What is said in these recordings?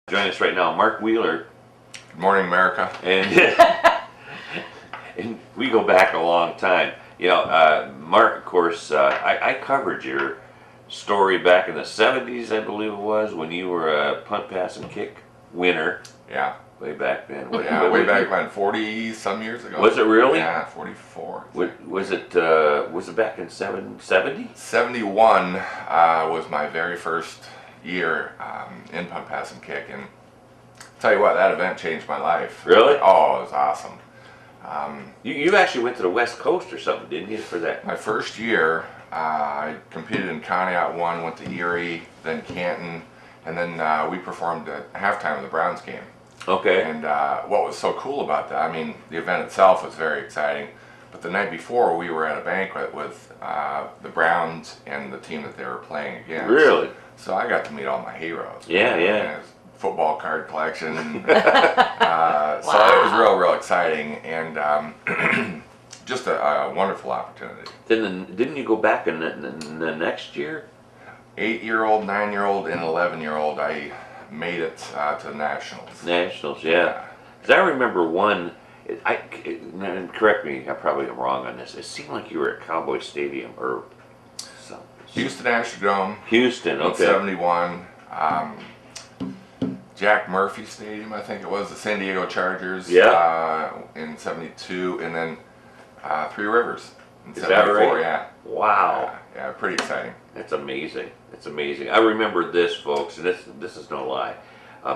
Join us right now, Mark Wheeler. Good morning, America. And, and we go back a long time. You know, Mark, of course, I covered your story back in the 70s, I believe it was, when you were a punt, pass, and kick winner. Yeah. Way back then. Way back when, 40-some years ago. Was it really? Yeah, 44. Was it back in 70? 71 was my very first year in punt, pass, and kick, and tell you what, that event changed my life. Really? Oh, it was awesome. You actually went to the West Coast or something, didn't you, for that? My first year, I competed in Conneaut 1, went to Erie, then Canton, and then we performed at halftime of the Browns game. Okay. And what was so cool about that, I mean, the event itself was very exciting, but the night before we were at a banquet with the Browns and the team that they were playing against. Really? So I got to meet all my heroes. Yeah, yeah. Football card collection. So it was real exciting, and just a wonderful opportunity. Didn't you go back in the next year? 8-year-old, 9-year-old, and 11-year-old, I made it to the Nationals. Nationals, yeah. Because I remember one, and correct me, I probably am wrong on this, it seemed like you were at Cowboy Stadium, or something. Houston Astrodome. Houston, okay. In 71. Jack Murphy Stadium, I think it was, the San Diego Chargers. Yeah. In 72, and then Three Rivers in 74, that right? Yeah. Wow. Yeah, pretty exciting. That's amazing. That's amazing. I remember this, folks, and this is no lie.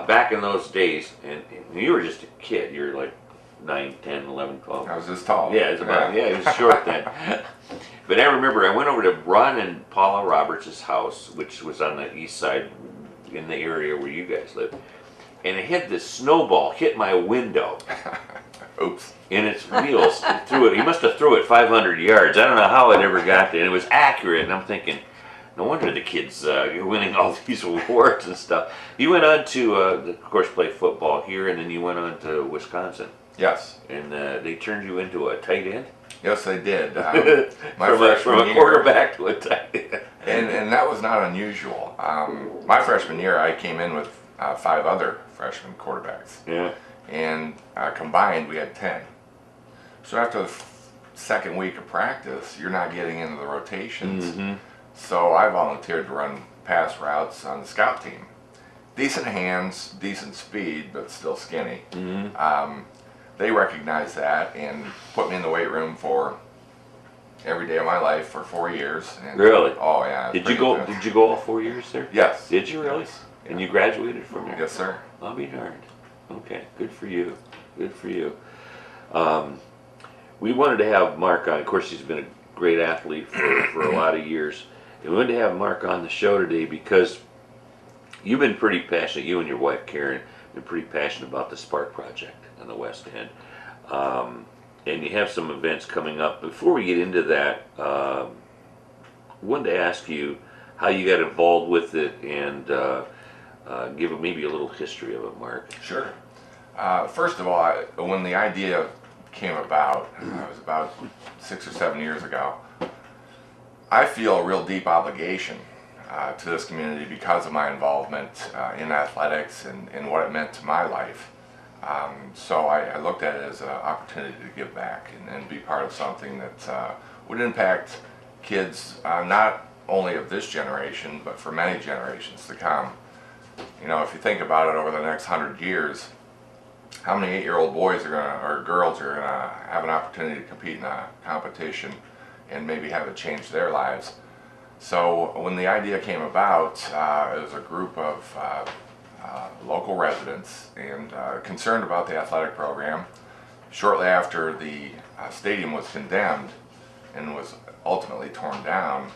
Back in those days, and you were just a kid, you were like 9, 10, 11, 12. I was this tall. Yeah, he was short then. But I remember I went over to Ron and Paula Roberts' house, which was on the east side in the area where you guys live, and it hit this snowball, hit my window. Oops. And its wheels threw it. He must have threw it 500 yards. I don't know how it ever got there. And it was accurate. And I'm thinking, no wonder the kid's winning all these awards and stuff. You went on to, of course, play football here, and then you went on to Wisconsin. Yes. And they turned you into a tight end? Yes, they did. From a quarterback to a tight end. And that was not unusual. My freshman year, I came in with 5 other freshman quarterbacks. Yeah. And combined, we had 10. So after the second week of practice, you're not getting into the rotations. Mm-hmm. So I volunteered to run pass routes on the scout team. Decent hands, decent speed, but still skinny. Mm-hmm. They recognized that and put me in the weight room for every day of my life for 4 years. And, really? Oh yeah. Did you go all 4 years there? Yes. Did you really? Yes. And you graduated from there? Yes, sir. I'll be darned. Okay, good for you. Good for you. We wanted to have Mark on. Of course, he's been a great athlete for a lot of years. And we wanted to have Mark on the show today because you've been pretty passionate, you and your wife Karen, been pretty passionate about the Sparc project on the West End. And you have some events coming up. Before we get into that, I wanted to ask you how you got involved with it and give maybe a little history of it, Mark. Sure. First of all, when the idea came about, it was about 6 or 7 years ago, I feel a real deep obligation to this community because of my involvement in athletics and what it meant to my life. So I looked at it as an opportunity to give back and be part of something that would impact kids, not only of this generation, but for many generations to come. You know, if you think about it, over the next 100 years, how many 8-year-old boys or girls are gonna have an opportunity to compete in a competition and maybe have it change their lives? So when the idea came about, it was a group of local residents and concerned about the athletic program. Shortly after the stadium was condemned and was ultimately torn down,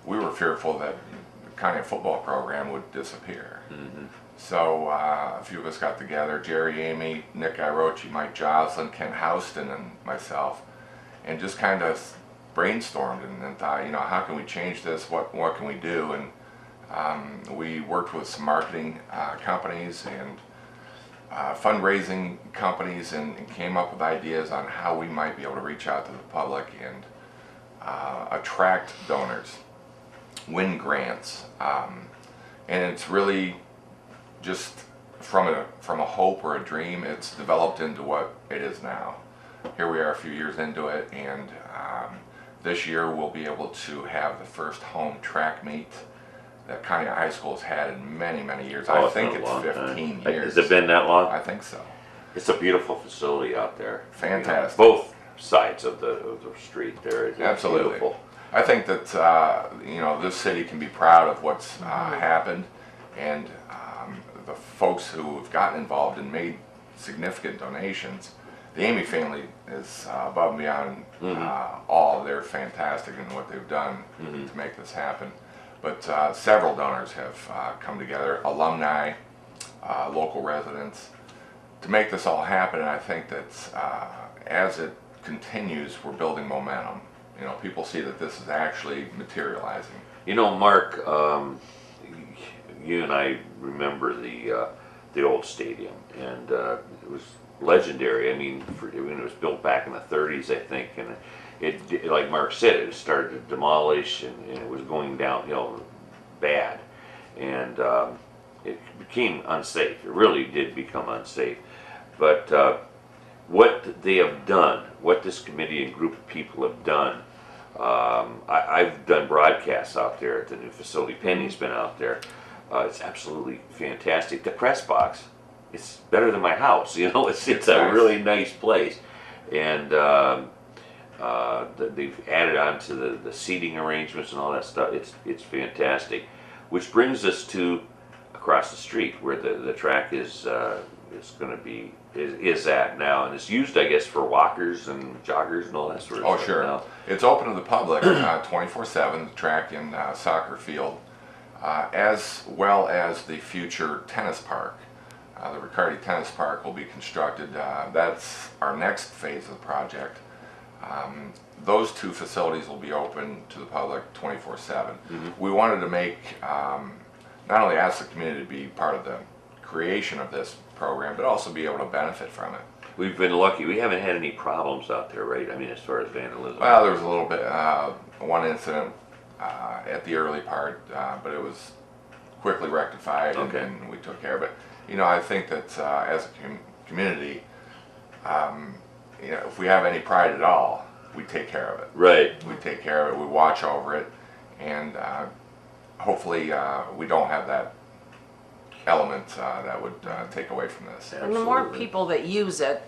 we were fearful that the Conneaut football program would disappear. Mm-hmm. So a few of us got together, Jerry Amy, Nick Irochi, Mike Joslin, Ken Houston, and myself, and just kind of brainstormed and thought, you know, how can we change this? What can we do? And we worked with some marketing companies and fundraising companies and came up with ideas on how we might be able to reach out to the public and attract donors, win grants, and it's really just from a hope or a dream, it's developed into what it is now. Here we are a few years into it, and this year we'll be able to have the first home track meet that Conneaut High School has had in many, many years. I think it's 15 years. Has it been that long? I think so. It's a beautiful facility out there. Fantastic. You know, both sides of the street there. It's Absolutely. beautiful. I think that you know, this city can be proud of what's happened, and the folks who have gotten involved and made significant donations. The Amy family is above and beyond all. They're fantastic in what they've done to make this happen. But several donors have come together, alumni, local residents, to make this all happen. And I think that as it continues, we're building momentum. You know, people see that this is actually materializing. You know, Mark, you and I remember the old stadium, and it was legendary. I mean, it was built back in the 30s, I think, and it like Mark said, it started to demolish, and it was going downhill bad, and it became unsafe. It really did become unsafe. But what they have done, what this committee and group of people have done, I've done broadcasts out there at the new facility. Penny's been out there. It's absolutely fantastic. The press box, it's better than my house. You know, it's Nice. a really nice place, and they've added on to the seating arrangements and all that stuff. It's fantastic, which brings us to across the street where the track is going to be is at now, and it's used, I guess, for walkers and joggers and all that sort of stuff. Oh, sure. Now. It's open to the public 24/7, the track and soccer field, as well as the future tennis park. The Riccardi Tennis Park will be constructed. That's our next phase of the project. Those two facilities will be open to the public 24/7. We wanted to make, not only ask the community to be part of the creation of this program, but also be able to benefit from it. We've been lucky. We haven't had any problems out there, right? I mean, as far as vandalism. Well, there was a little bit, one incident at the early part, but it was quickly rectified, and we took care of it. You know, I think that as a community, you know, if we have any pride at all, we take care of it. Right. We take care of it, we watch over it, and hopefully we don't have that element that would take away from this. And the more people that use it,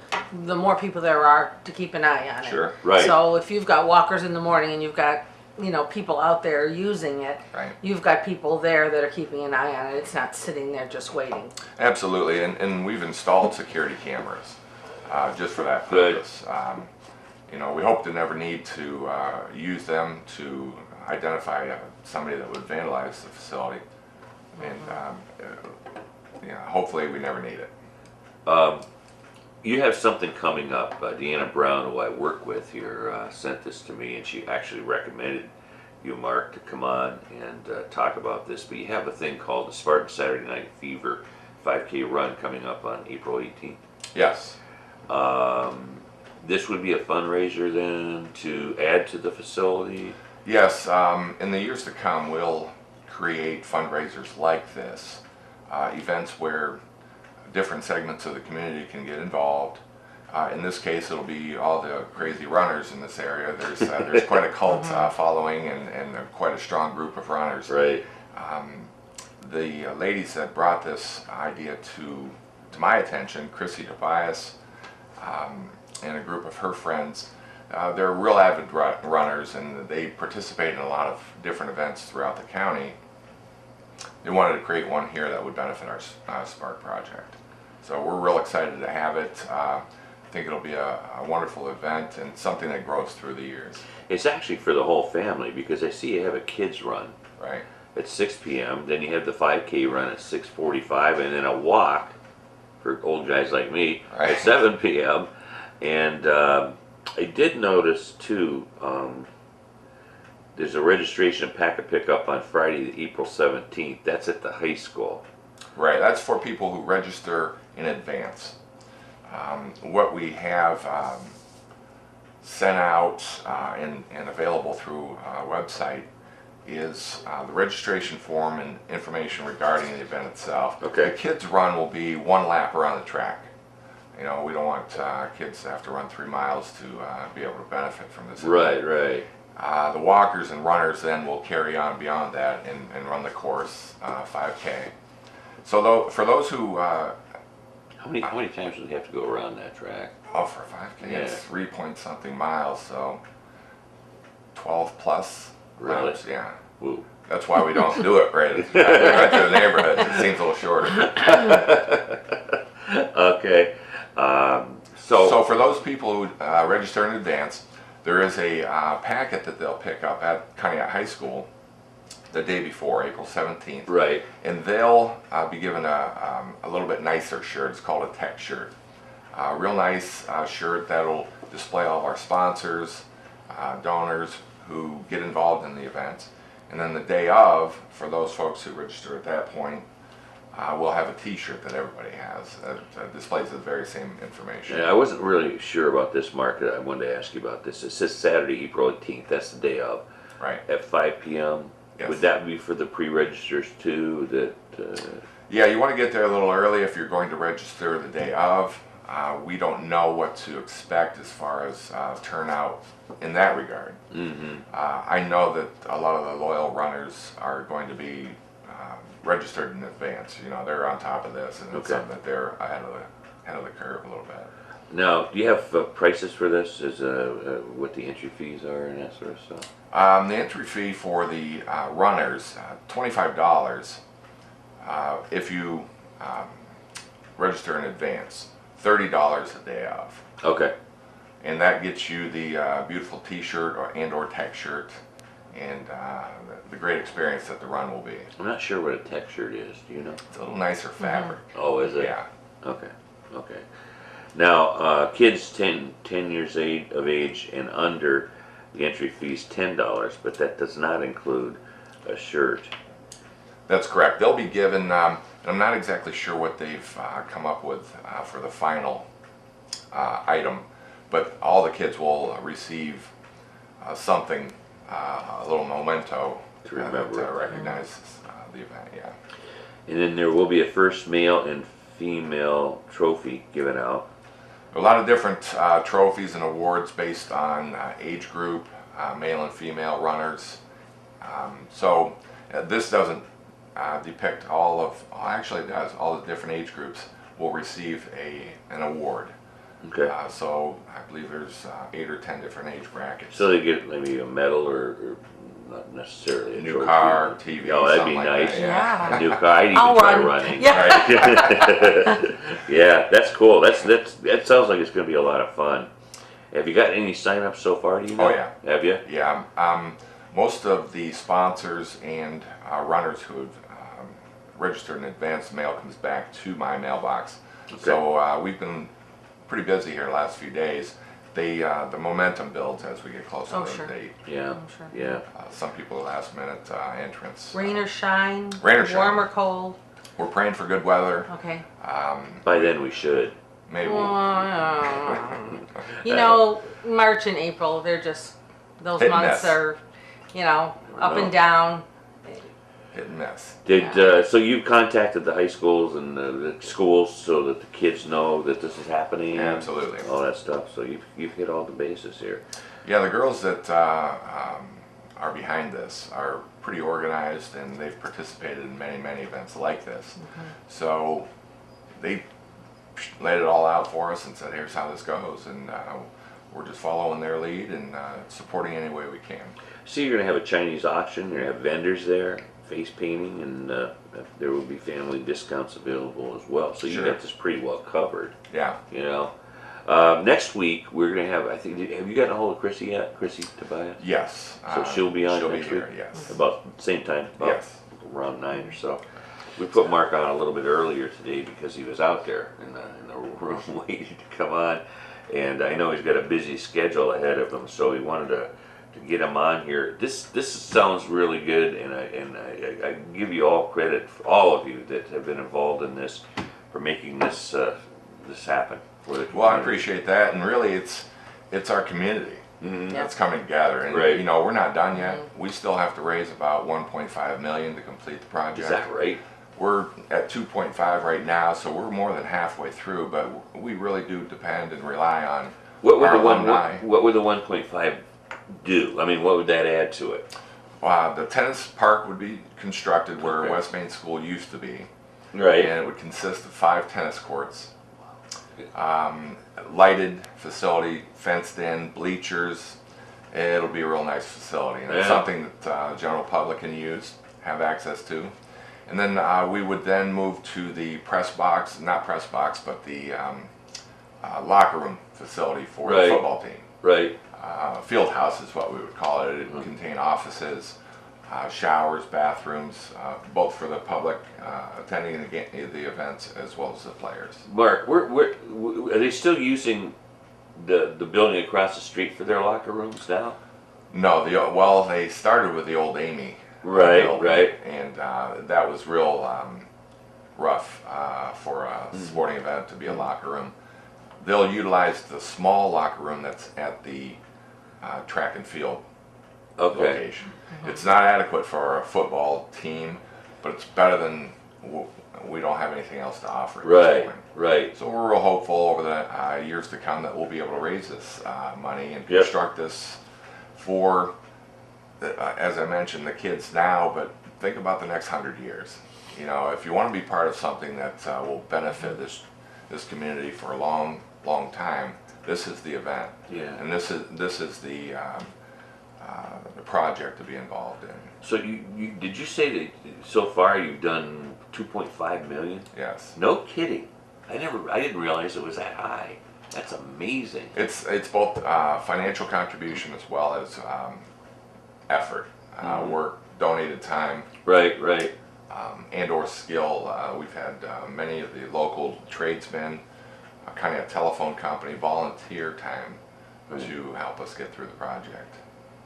the more people there are to keep an eye on it. Sure. Right. So if you've got walkers in the morning and you've got, you know, people out there using it, Right. you've got people there that are keeping an eye on it. It's not sitting there just waiting. Absolutely, and we've installed security cameras just for that Good. purpose. You know, we hope to never need to use them to identify somebody that would vandalize the facility, and yeah, hopefully we never need it. You have something coming up. Deanna Brown, who I work with here, sent this to me, and she actually recommended you, Mark, to come on and talk about this. But you have a thing called the Sparc Saturday Night Fever 5K run coming up on April 18th. Yes. This would be a fundraiser then to add to the facility? Yes, in the years to come, we'll create fundraisers like this, events where different segments of the community can get involved. In this case, it'll be all the crazy runners in this area. There's quite a cult following and quite a strong group of runners. Right. The ladies that brought this idea to my attention, Chrissy Tobias, and a group of her friends, they're real avid runners, and they participate in a lot of different events throughout the county. They wanted to create one here that would benefit our Sparc project. So we're real excited to have it. I think it'll be a wonderful event and something that grows through the years. It's actually for the whole family, because I see you have a kids run Right. at 6 p.m. Then you have the 5K run at 6:45, and then a walk for old guys like me Right. at 7 p.m. And I did notice too, there's a registration and packet pickup on Friday, April 17th. That's at the high school. Right, that's for people who register in advance. What we have sent out and available through our website is the registration form and information regarding the event itself. Okay. The kids' run will be 1 lap around the track. You know, we don't want kids to have to run 3 miles to be able to benefit from this event. Right. The walkers and runners then will carry on beyond that and run the course 5K. So for those who How many times do we have to go around that track? oh, for 5K, Yeah. it's 3 point something miles, so 12 plus Really? laps, yeah. Woo. That's why we don't do it right through the neighborhood. It seems a little shorter. Okay. So for those people who register in advance, there is a packet that they'll pick up at Conneaut High School the day before, April 17th. Right. And they'll be given a little bit nicer shirt. It's called a tech shirt. A real nice shirt that'll display all of our sponsors, donors who get involved in the event. And then the day of, for those folks who register at that point, we'll have a t-shirt that everybody has that displays the very same information. Yeah, I wasn't really sure about this, Mark. I wanted to ask you about this. It says Saturday, April 18th. That's the day of. Right. At 5 p.m. Yes. Would that be for the pre-registers too? Yeah, you want to get there a little early if you're going to register the day of. We don't know what to expect as far as turnout in that regard. I know that a lot of the loyal runners are going to be registered in advance. You know, they're on top of this, and it's Okay. something that they're ahead of the curve a little bit. Now, do you have prices for this? Is what the entry fees are and that sort of stuff? The entry fee for the runners, $25 if you register in advance, $30 a day of. Okay. And that gets you the beautiful t-shirt or tech shirt and the great experience that the run will be. I'm not sure what a tech shirt is. Do you know? It's a little nicer fabric. Oh, is it? Yeah. Okay. Now, kids 10 years of age and under, the entry fee is $10, but that does not include a shirt. That's correct. They'll be given, and I'm not exactly sure what they've come up with for the final item, but all the kids will receive something, a little memento To remember. that recognizes the event, yeah. And then there will be a first male and female trophy given out. A lot of different trophies and awards based on age group, male and female runners. So this doesn't depict all of, actually it does, all the different age groups will receive an award. Okay. So I believe there's 8 or 10 different age brackets. So they get maybe a medal or not necessarily a New trophy. car, TV, Oh, that'd something be like nice. that, Yeah. A new car. I'd even I'll try run. running. Yeah. Yeah, that's cool. That sounds like it's going to be a lot of fun. Have you got any sign-ups so far? Do you know? Oh, yeah. Have you? Yeah, most of the sponsors and runners who have registered in advance, the mail comes back to my mailbox. Okay. So we've been pretty busy here the last few days. The momentum builds as we get closer Oh, to sure. the date. Yeah. I'm sure. Yeah. Some people are last minute entrants. Rain or shine? Rain or shine. Warm or cold? We're praying for good weather. Okay. By then we should. Maybe You know, March and April, they're just, those Hit and months miss. are, you know, up No. and down. hit and miss. Did so you contacted the high schools and the schools so that the kids know that this is happening? Absolutely. All that stuff. So you've hit all the bases here. Yeah, the girls that are behind this are pretty organized, and they've participated in many events like this. So they laid it all out for us and said, here's how this goes, and we're just following their lead and supporting any way we can. So you're going to have a Chinese auction, you're going to have vendors there, face painting, and there will be family discounts available as well. So you Sure. got this pretty well covered, Yeah. you know. Next week, we're going to have, I think, have you gotten a hold of Chrissy yet? Chrissy Tobias? Yes. So she'll be on She'll be next here, week? yes. About the same time? About Yes. around 9 or so. We put Mark on a little bit earlier today because he was out there in the room waiting to come on. And I know he's got a busy schedule ahead of him, so we wanted to get him on here. This sounds really good, and I give you all credit, for all of you that have been involved in this, for making this this happen for the community. Well, I appreciate that, and really it's our community. that's coming together. And Right. you know, we're not done yet. We still have to raise about 1.5 million to complete the project. Is that right? We're at 2.5 right now, so we're more than halfway through, but we really do depend and rely on What would our the one? alumni. What would the 1.5 do? I mean, what would that add to it? The tennis park would be constructed where Okay. West Main School used to be, Right. and it would consist of 5 tennis courts, lighted facility, fenced in, bleachers. It'll be a real nice facility, and it's Yeah. something that general public can use, have access to. And then we would then move to the press box, not press box, but the locker room facility for Right. the football team. Right. Field house is what we would call it. It would contain offices, showers, bathrooms, both for the public attending the events as well as the players. Mark, are they still using the building across the street for their locker rooms now? No, well, they started with the old Amy. Right, building, right. And that was real rough for a sporting event to be a locker room. They'll utilize the small locker room that's at the track and field Okay. location. It's not adequate for a football team, but it's better than we don't have anything else to offer at this Right. point. Right. So we're real hopeful over the years to come that we'll be able to raise this money and Yep. construct this for, as I mentioned, the kids now, but think about the next 100 years. You know, if you want to be part of something that will benefit this community for a long time, this is the event. Yeah. And this is the project to be involved in. So did you say that so far you've done 2.5 million? Yes. No kidding. I didn't realize it was that high. That's amazing. It's both financial contribution as well as effort, work, donated time, Right. Right. and or skill. We've had many of the local tradesmen, Conneaut telephone company, volunteer time to help us get through the project.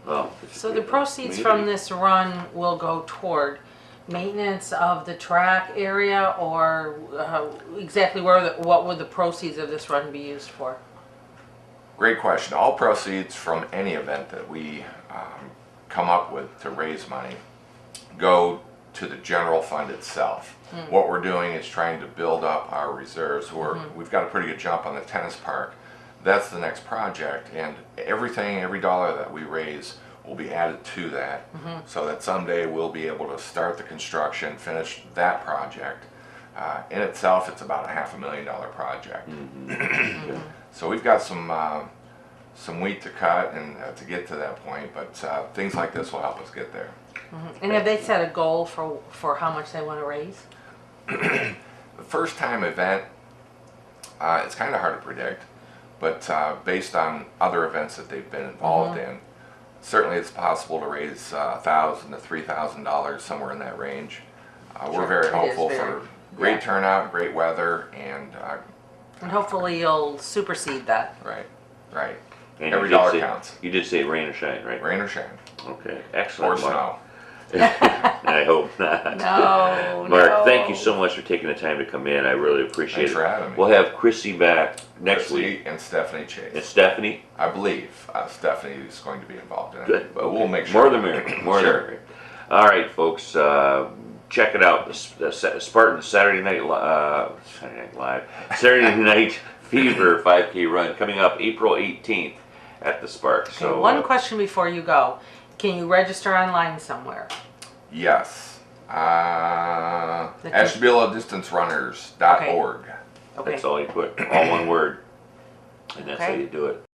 Well, So the proceeds from this run will go toward maintenance of the track area, or exactly what would the proceeds of this run be used for? Great question. All proceeds from any event that we come up with to raise money go to the general fund itself. What we're doing is trying to build up our reserves. We've got a pretty good jump on the tennis park. That's the next project, and every dollar that we raise will be added to that, so that someday we'll be able to start the construction, finish that project. In itself, it's about a $500,000 project. So we've got some wheat to cut and to get to that point, but things like this will help us get there. And have they set a goal for how much they want to raise? The first time event, it's kind of hard to predict, but based on other events that they've been involved in, certainly it's possible to raise $1,000 to $3,000, somewhere in that range. We're very hopeful for great turnout, great weather, and hopefully you'll supersede that. right. And Every you did dollar say- counts. You did say rain or shine, right? Rain or shine, Okay, or excellent. Mark. snow. I hope not. No, Mark, no. thank you so much for taking the time to come in. I really appreciate Thanks it. for having me. We'll have Chrissy back next Chrissy week. and Stephanie And Chase. Stephanie? I believe Stephanie is going to be involved in it, Good. but Okay. we'll make sure. More the merrier. More the Sure. merrier. All right, folks. Check it out. The Spartan Saturday Night Live. Saturday Night Fever 5K run coming up April 18th at the Sparc. Okay, So one question before you go. Can you register online somewhere? Yes. AshtabulaDistanceRunners.org. Okay. that's all you put. All one word. And that's how Okay. you do it.